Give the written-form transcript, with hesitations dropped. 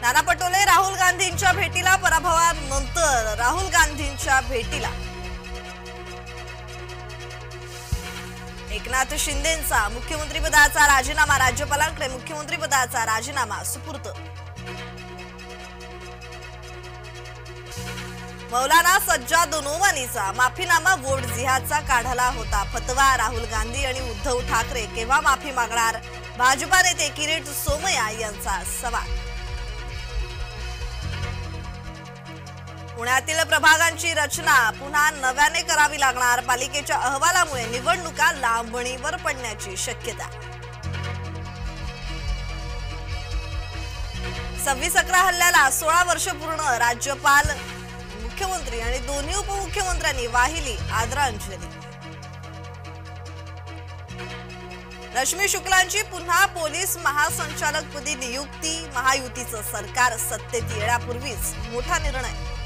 नाना पटोले राहुल गांधींच्या भेटीला, पराभवानंतर राहुल गांधींच्या भेटीला एकनाथ शिंदेंचा मुख्यमंत्रीपदाचा राजीनामा, राज्यपालांकडे मुख्यमंत्रीपदाचा राजीनामा सुपूर्द। मौलाना सज्जाद नोमानीचा माफीनामा वोट जिहादचा काढला होता फतवा, राहुल गांधी आणि उद्धव ठाकरे केव्हा माफी मागणार, भाजपा नेते किरीट सोमय्या यांचा सवाल। पुण्यातील प्रभागांची रचना पुन्हा नव्याने करावी लागणार, पालिकेच्या अहवालामुळे निवडणुका लांबणीवर पडण्याची शक्यता। 26/11 हल्ल्याला 16 वर्ष पूर्ण, राज्यपाल, मुख्यमंत्री आणि दोन्ही उपमुख्यमंत्र्यांनी वाहिली आदरांजली। रश्मी शुक्लांची पुन्हा पोलीस महासंचालकपदी नियुक्ती, महायुतीचं सरकार सत्तेत येण्यापूर्वीच मोठा निर्णय।